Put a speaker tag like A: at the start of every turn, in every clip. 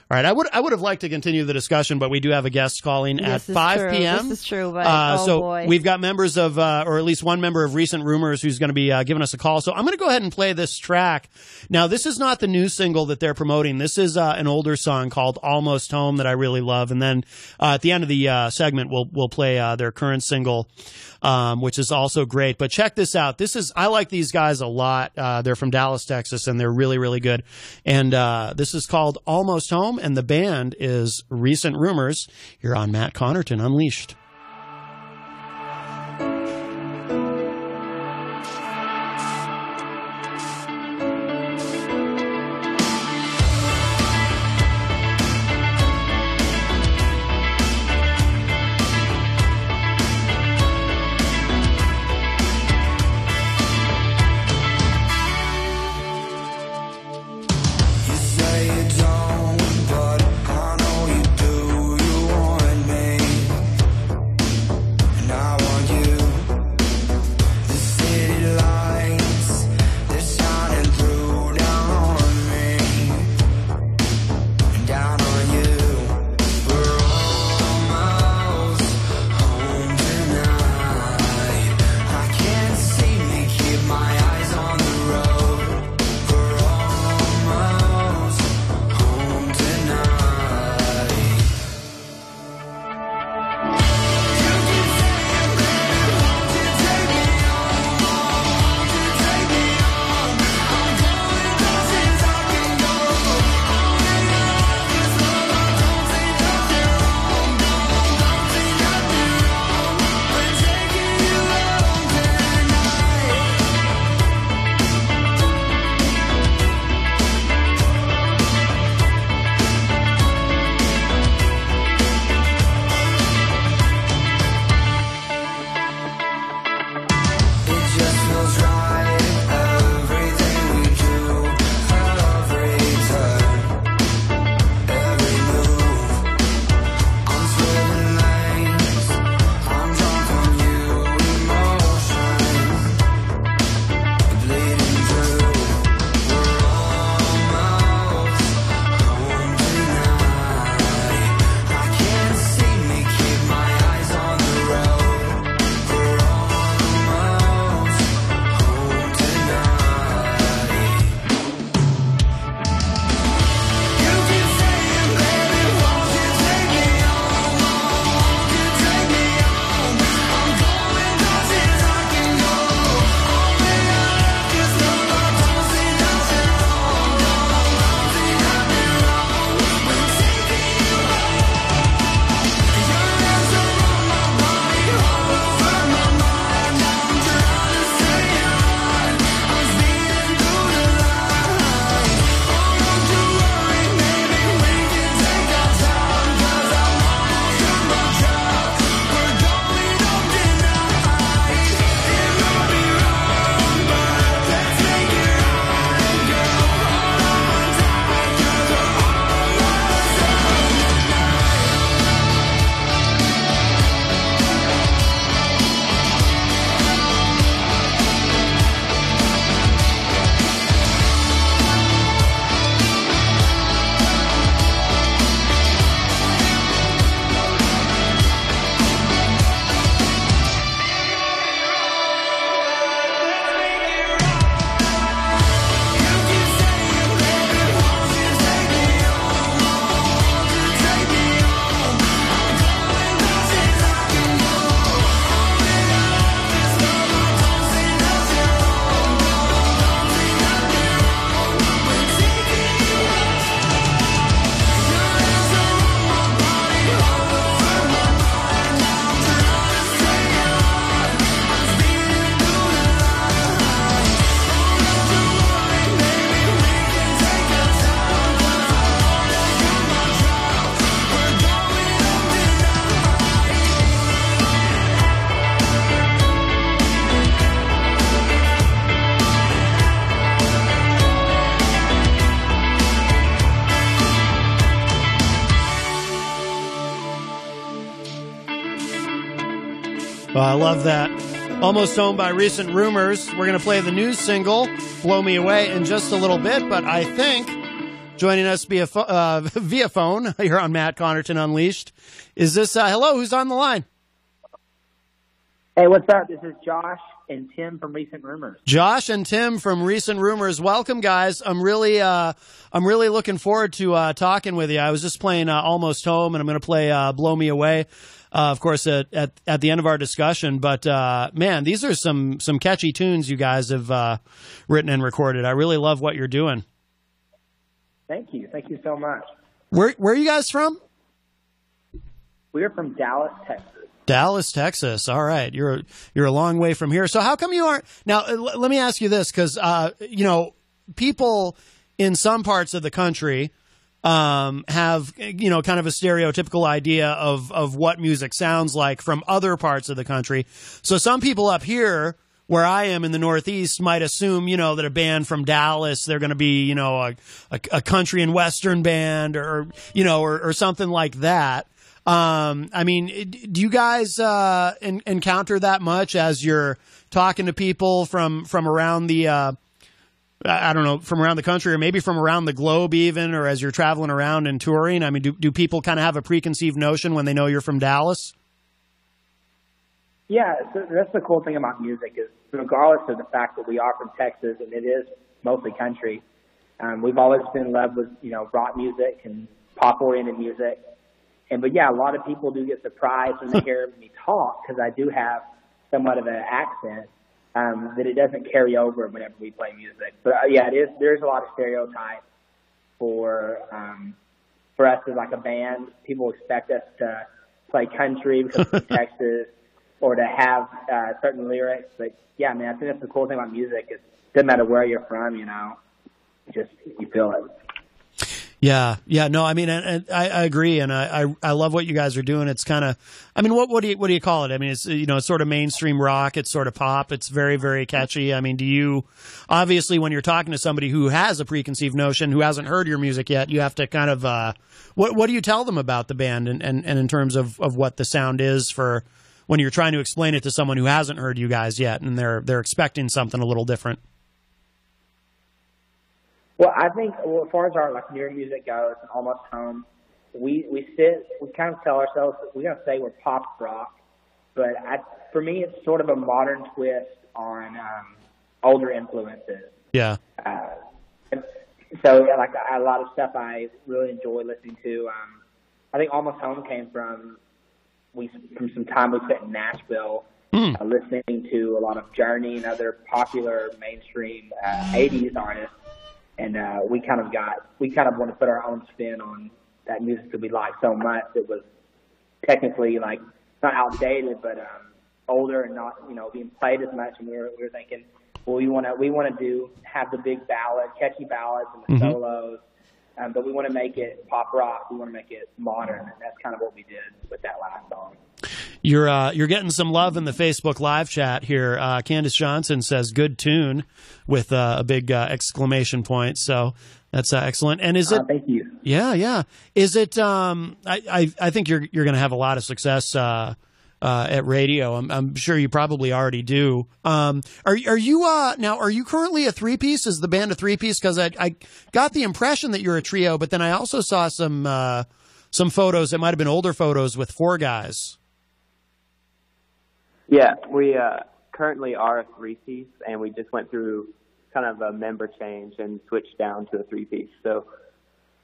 A: All right, I would have liked to continue the discussion, but we do have a guest calling at 5 p.m.
B: This is true, but
A: so
B: boy.
A: We've got members of, or at least one member of Recent Rumors who's going to be giving us a call. So I'm going to go ahead and play this track. Now, this is not the new single that they're promoting. This is an older song called Almost Home that I really love. And then at the end of the segment, we'll play their current single, which is also great. But check this out. I like these guys a lot. They're from Dallas, Texas, and they're really, really good. And this is called Almost Home, and the band is Recent Rumors. Here on Matt Connarton Unleashed. I love that. Almost Home by Recent Rumors. We're going to play the new single, Blow Me Away, in just a little bit, but I think joining us via via phone here on Matt Connarton Unleashed. Is this hello? Who's on the line?
B: Hey, what's up? This is Josh and Tim from Recent Rumors.
A: Josh and Tim from Recent Rumors. Welcome, guys. I'm really looking forward to talking with you. I was just playing Almost Home, and I'm going to play Blow Me Away, of course, at the end of our discussion. But man, these are some catchy tunes you guys have written and recorded. I really love what you're doing.
B: Thank you. Thank you so much.
A: Where are you guys from?
B: We're from Dallas, Texas.
A: Dallas, Texas. All right. You're a long way from here. So how come you aren't now? Let me ask you this, because, people in some parts of the country, have, kind of a stereotypical idea of what music sounds like from other parts of the country. So some people up here where I am in the Northeast might assume, that a band from Dallas, they're going to be, a country and Western band or something like that. Do you guys encounter that much as you're talking to people from around the from around the country, or maybe from around the globe even, or as you're traveling around and touring? I mean, do people kind of have a preconceived notion when they know you're from Dallas?
B: Yeah, so that's the cool thing about music is, regardless of the fact that we are from Texas and it is mostly country, we've always been in love with rock music and pop-oriented music. But yeah, a lot of people do get surprised when they hear me talk, because I do have somewhat of an accent, that it doesn't carry over whenever we play music. But yeah, there's a lot of stereotypes for us as like a band. People expect us to play country because we're from Texas, or to have certain lyrics. But yeah, man, I think that's the cool thing about music. It doesn't matter where you're from, you feel it.
A: Yeah. No, I mean, and I agree, and I love what you guys are doing. It's kind of, what do you call it? I mean, it's it's sort of mainstream rock. It's sort of pop. It's very, very catchy. I mean, do you obviously, when you're talking to somebody who has a preconceived notion, who hasn't heard your music yet, you have to kind of what do you tell them about the band and in terms of what the sound is for when you're trying to explain it to someone who hasn't heard you guys yet and they're expecting something a little different?
B: Well, I think as far as our newer music goes, and Almost Home, we kind of tell ourselves that we're going to say we're pop rock, but for me, it's sort of a modern twist on older influences.
A: Yeah.
B: So a lot of stuff I really enjoy listening to. I think Almost Home came from some time we spent in Nashville, listening to a lot of Journey and other popular mainstream 80s artists. And we kind of want to put our own spin on that music that we like so much. It was technically not outdated, but older and not being played as much. And we were thinking, well, we want to have the big ballad, catchy ballads and the solos, but we want to make it pop rock. We want to make it modern, and that's kind of what we did with that last song.
A: You're getting some love in the Facebook live chat here. Candace Johnson says good tune with a big exclamation point. So that's excellent. And is it?
B: Thank you.
A: Yeah. Is it? I think you're going to have a lot of success at radio. I'm sure you probably already do. Are you now? Are you currently a three-piece? Is the band a three-piece? Because I got the impression that you're a trio, but then I also saw some photos. It might have been older photos with four guys.
C: Yeah, we currently are a three-piece, and we just went through kind of a member change and switched down to a three-piece. So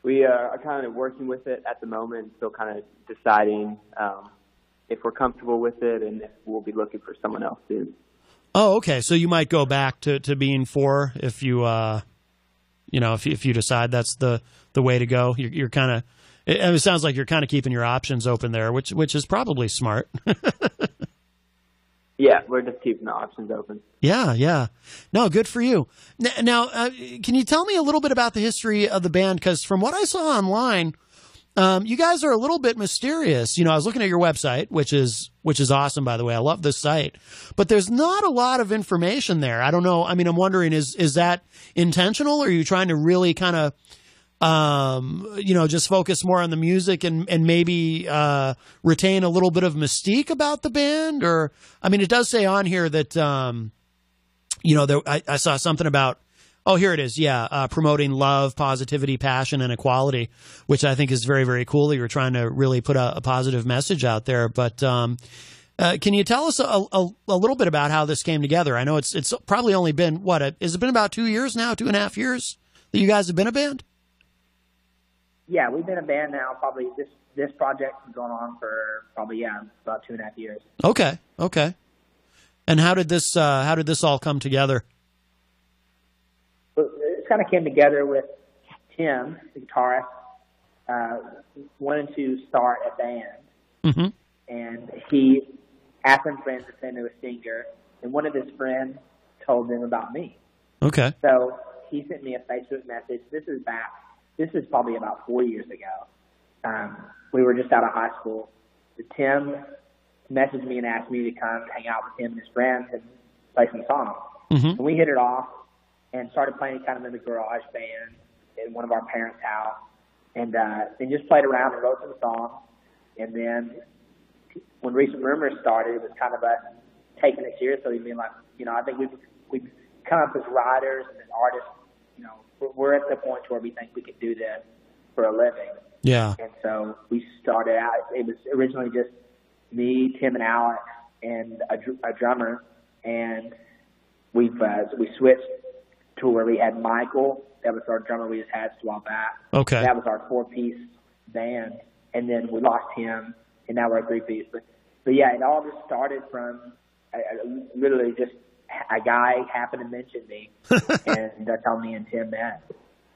C: we are kind of working with it at the moment, still kind of deciding if we're comfortable with it and if we'll be looking for someone else soon. Oh,
A: okay. So you might go back to being four if you, if you decide that's the way to go. You're kind of, it sounds like you're kind of keeping your options open there, which is probably smart.
C: Yeah, we're just keeping the options open.
A: Yeah. No, good for you. Now, can you tell me a little bit about the history of the band? Because from what I saw online, you guys are a little bit mysterious. I was looking at your website, which is awesome, by the way. I love this site. But there's not a lot of information there. I don't know. I mean, I'm wondering, is that intentional, or are you trying to really kind of just focus more on the music and maybe retain a little bit of mystique about the band? Or, I mean, it does say on here that, I saw something about Oh, here it is. Yeah. Promoting love, positivity, passion, and equality, which I think is very, very cool that you're trying to really put a positive message out there. But can you tell us a little bit about how this came together? I know it's probably only been, has it been about 2 years now, 2.5 years that you guys have been a band?
B: Yeah, we've been a band now. Probably this project has gone on for probably about 2.5 years.
A: Okay. And how did this all come together?
B: It kind of came together with Tim, the guitarist, wanted to start a band, and he asked some friends to send him a singer, and one of his friends told him about me. Okay. So he sent me a Facebook message. This is probably about 4 years ago. We were just out of high school. Tim messaged me and asked me to come hang out with him and his friends and play some songs. And we hit it off and started playing kind of in the garage band in one of our parents' house, and just played around and wrote some songs. And then when Recent Rumors started, it was kind of us taking it seriously, being like, I think we've come up as writers and as artists. We're at the point where we think we could do this for a living. Yeah. And so we started out. It was originally just me, Tim, and Alex, and a drummer, and we switched to where we had Michael. That was our drummer we just had a while back. Okay. That was our 4-piece band, and then we lost him, and now we're a 3-piece. But yeah, it all just started from literally just a guy happened to mention me, and that's how me and Tim met.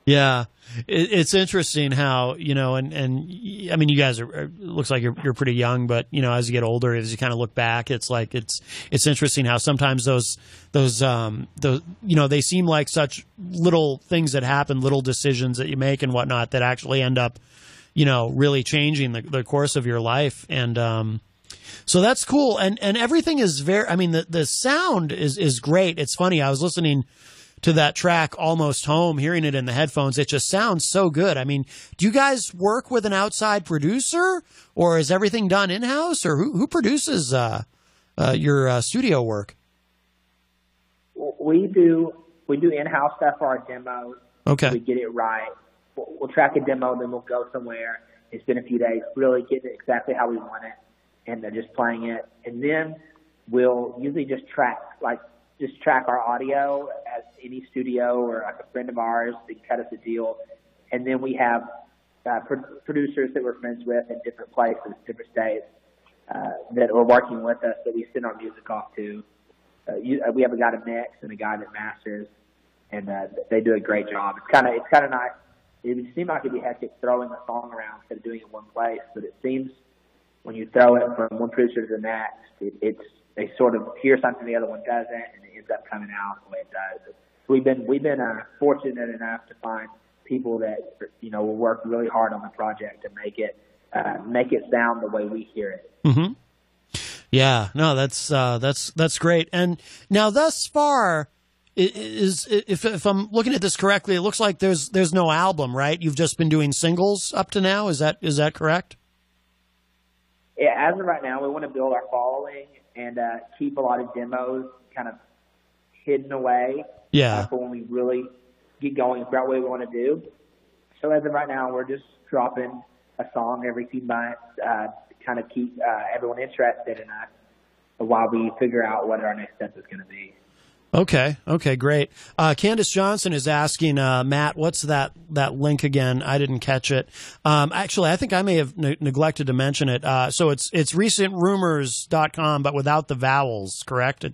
B: Yeah, it's interesting how, and I mean, you guys are, looks like you're pretty young, but, as you get older, as you kind of look back, it's like, it's interesting how sometimes those, they seem like such little things that happen, little decisions that you make and whatnot that actually end up, really changing the course of your life. And, so that's cool. And everything is the sound is great. It's funny. I was listening to that track Almost Home, hearing it in the headphones. It just sounds so good. I mean, do you guys work with an outside producer, or is everything done in-house, or who produces your studio work? We do in-house stuff for our demos. Okay. We get it right. We'll track a demo, then we'll go somewhere. It's been a few days, really getting it exactly how we want it, and they're just playing it. And then we'll usually just track our audio as any studio or like a friend of ours. They cut us a deal. And then we have producers that we're friends with in different places, different states, that are working with us that we send our music off to. We have a guy that mix and a guy that masters, and they do a great job. It's kind of nice. It would seem like it'd be hectic throwing a song around instead of doing it in one place, but it seems when you throw it from one producer to the next, they sort of hear something the other one doesn't, and it ends up coming out the way it does. We've been fortunate enough to find people that will work really hard on the project to make it sound the way we hear it. Mm-hmm.
A: Yeah, no, that's great. And now, thus far, if I'm looking at this correctly, it looks like there's no album, right? You've just been doing singles up to now. Is that correct?
B: Yeah, as of right now, we want to build our following and keep a lot of demos kind of hidden away. Yeah. For when we really get going and figure out what we want to do. So as of right now, we're just dropping a song every few months, kind of keep everyone interested in us while we figure out what our next step is going to be.
A: Okay, great. Candace Johnson is asking, Matt, what's that link again? I didn't catch it. Actually, I think I may have neglected to mention it. So it's recentrumors.com, but without the vowels, correct?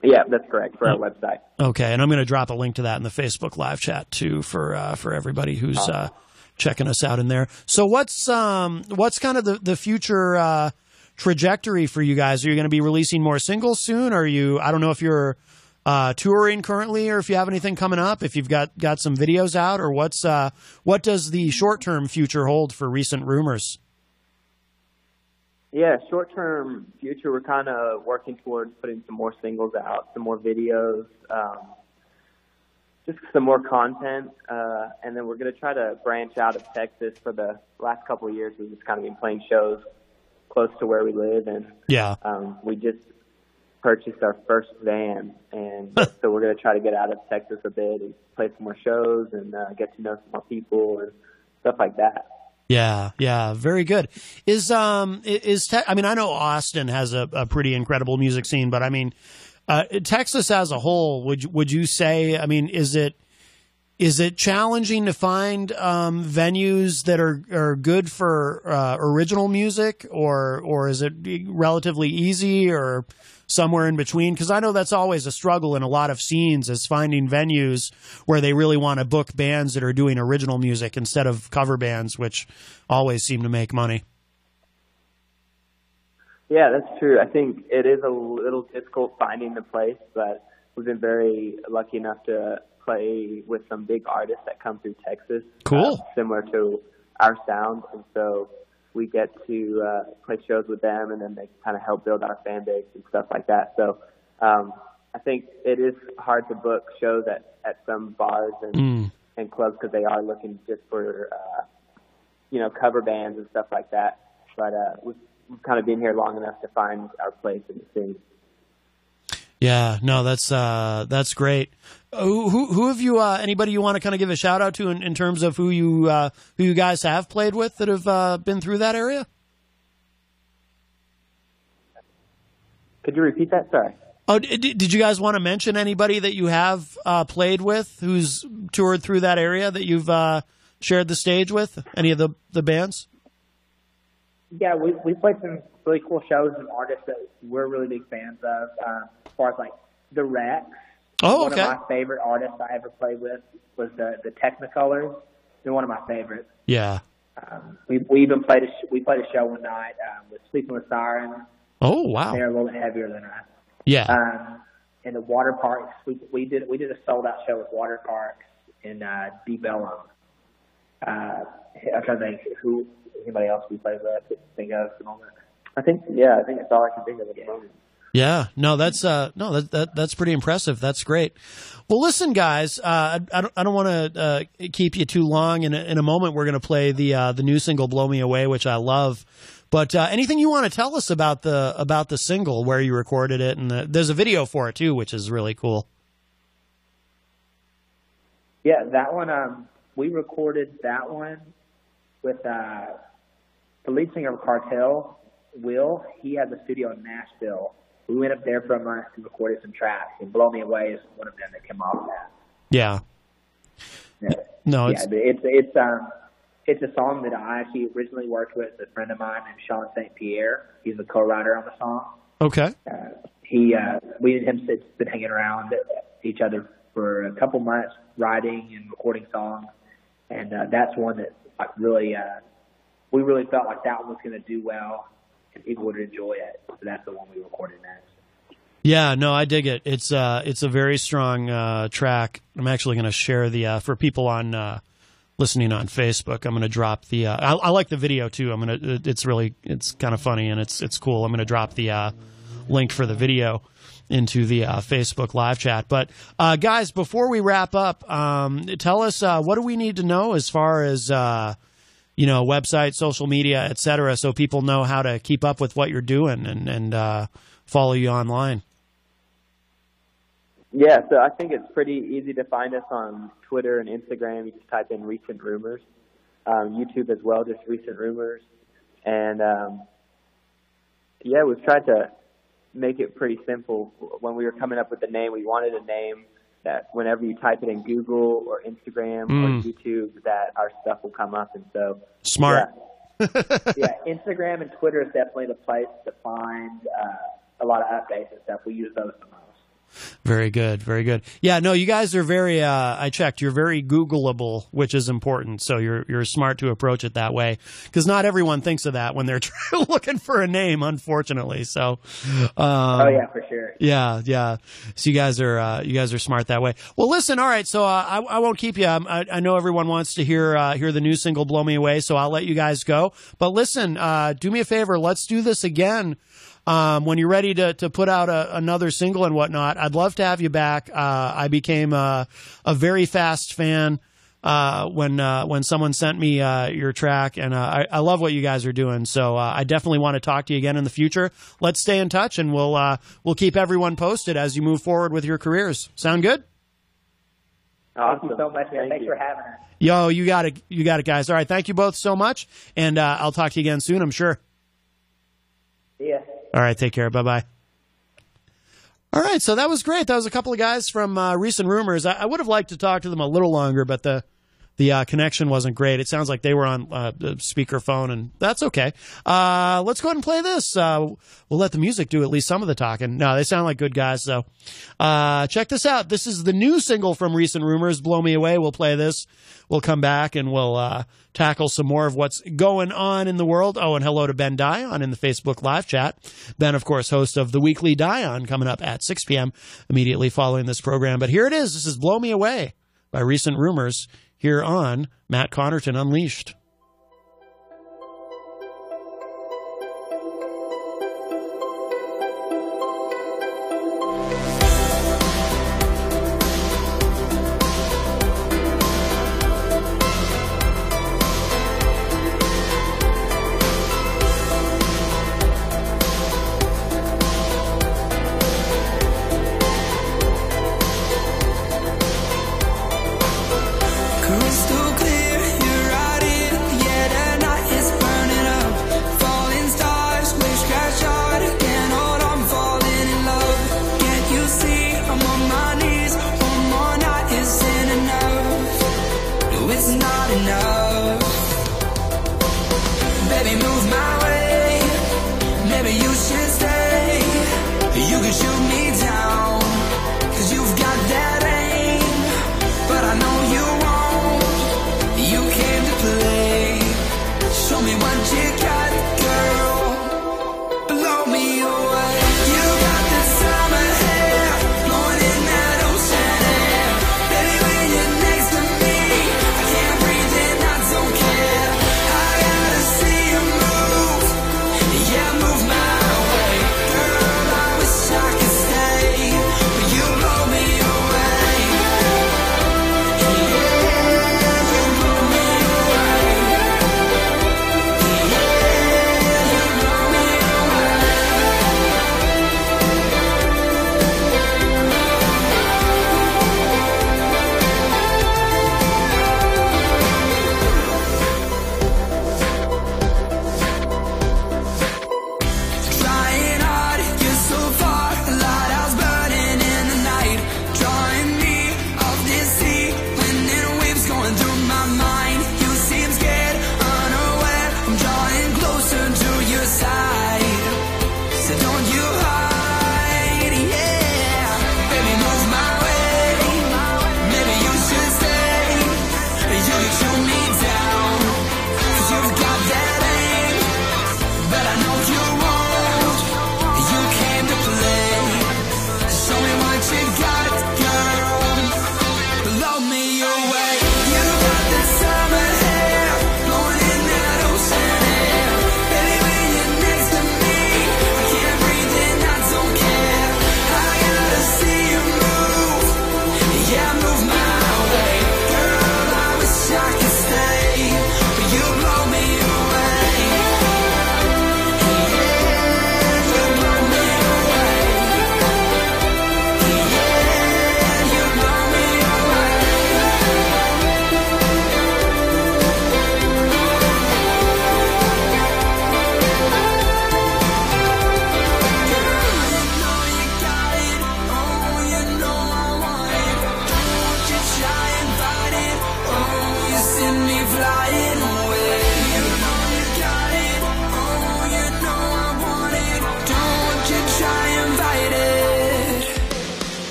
C: Yeah, that's correct, for our website.
A: Okay, and I'm going to drop a link to that in the Facebook live chat too for everybody who's checking us out in there. So what's kind of the future trajectory for you guys? Are you going to be releasing more singles soon? I don't know if you're touring currently, or if you have anything coming up, if you've got some videos out, or what does the short-term future hold for Recent Rumors?
C: Yeah, short-term future, we're kind of working towards putting some more singles out, some more videos, just some more content, and then we're going to try to branch out of Texas. For the last couple of years, we've just kind of been playing shows close to where we live, and we just purchased our first van, and so we're going to try to get out of Texas a bit and play some more shows and get to know some more people and stuff like that.
A: Yeah, very good. I mean, I know Austin has a pretty incredible music scene, but I mean, Texas as a whole, would you say? I mean, is it challenging to find venues that are good for original music, or is it relatively easy, or somewhere in between? Because I know that's always a struggle in a lot of scenes, is finding venues where they really want to book bands that are doing original music instead of cover bands, which always seem to make money.
C: Yeah, that's true. I think it is a little difficult finding the place, but we've been very lucky enough to play with some big artists that come through Texas.
A: Cool.
C: Similar to our sound, and so we get to play shows with them, and then they kind of help build our fan base and stuff like that. So I think it is hard to book shows at some bars and clubs because they are looking just for, cover bands and stuff like that. But we've kind of been here long enough to find our place in the scene.
A: Yeah, no, that's great. Who have you? Anybody you want to kind of give a shout out to in terms of who you guys have played with that have been through that area?
C: Could you repeat that? Sorry.
A: Oh, did you guys want to mention anybody that you have played with who's toured through that area that you've shared the stage with? Any of the bands?
B: Yeah, we played some really cool shows and artists that we're really big fans of. As far as like the Rex.
A: Oh, okay.
B: One of my favorite artists I ever played with was the Technicolors. They're one of my favorites.
A: Yeah.
B: We even played a show one night with Sleeping with Sirens.
A: Oh, wow.
B: They're a little bit heavier than us.
A: Yeah.
B: In the water parks, we did a sold out show with water parks in Deep Ellum. I'm trying to think who anybody else we played with. I couldn't think of at the moment. I think that's all I can think of at the moment.
A: Yeah, no, that's pretty impressive. That's great. Well, listen, guys, I don't want to keep you too long. In a moment, we're going to play the new single "Blow Me Away," which I love. But anything you want to tell us about the single, where you recorded it, and there's a video for it too, which is really cool.
B: Yeah, that one. We recorded that one with the lead singer of Cartel, Will. He has a studio in Nashville. We went up there for a month and recorded some tracks, and "Blow Me Away" is one of them that came off that.
A: Yeah. No,
B: it's a song that I actually originally worked with a friend of mine named Sean St. Pierre. He's a co-writer on the song.
A: Okay.
B: We and him have been hanging around each other for a couple months, writing and recording songs, and that's one that we really felt like that one was going to do well and people would enjoy it. So that's the one we recorded next.
A: Yeah, no, I dig it. It's a very strong track. I'm actually going to share the for people on listening on Facebook. I'm going to drop the. I like the video too. It's kind of funny and it's cool. I'm going to drop the link for the video into the Facebook live chat. But guys, before we wrap up, tell us what do we need to know as far as website, social media, etc., so people know how to keep up with what you're doing and follow you online.
C: Yeah, so I think it's pretty easy to find us on Twitter and Instagram. You just type in Recent Rumors. YouTube as well, just Recent Rumors. And, we've tried to make it pretty simple. When we were coming up with the name, we wanted a name that whenever you type it in Google or Instagram or YouTube, that our stuff will come up. And so
A: smart.
B: Yeah, Instagram and Twitter is definitely the place to find a lot of updates and stuff. We use those the most.
A: Very good, very good. Yeah, no, you guys are very. I checked. You're very Googleable, which is important. So you're smart to approach it that way, because not everyone thinks of that when they're looking for a name, unfortunately. So.
B: Oh yeah, for sure.
A: Yeah. So you guys are smart that way. Well, listen. All right. So I won't keep you. I know everyone wants to hear the new single "Blow Me Away," so I'll let you guys go. But listen, do me a favor. Let's do this again. When you're ready to put out another single and whatnot, I'd love to have you back. I became a very fast fan when someone sent me your track, and I love what you guys are doing. So I definitely want to talk to you again in the future. Let's stay in touch, and we'll keep everyone posted as you move forward with your careers. Sound good?
B: Awesome. Thank you so much, man. Thanks for having us.
A: Yo, you got it, guys. All right, thank you both so much, and I'll talk to you again soon, I'm sure.
B: See ya.
A: All right, take care. Bye-bye. All right, so that was great. That was a couple of guys from Recent Rumors. I would have liked to talk to them a little longer, but the connection wasn't great. It sounds like they were on the speakerphone, and that's okay. Let's go ahead and play this. We'll let the music do at least some of the talking. No, they sound like good guys, so check this out. This is the new single from Recent Rumors, Blow Me Away. We'll play this. We'll come back, and we'll tackle some more of what's going on in the world. Oh, and hello to Ben Dion in the Facebook live chat. Ben, of course, host of the Weekly Dion, coming up at 6 p.m. immediately following this program. But here it is. This is Blow Me Away by Recent Rumors, here on Matt Connarton Unleashed.
D: Crystal clear, you're right in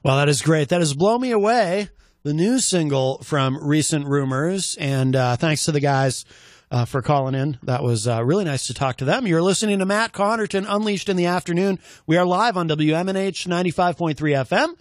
A: Well, that is great. That is Blow Me Away, the new single from Recent Rumors. And thanks to the guys for calling in. That was really nice to talk to them. You're listening to Matt Connarton, Unleashed in the Afternoon. We are live on WMNH 95.3 FM.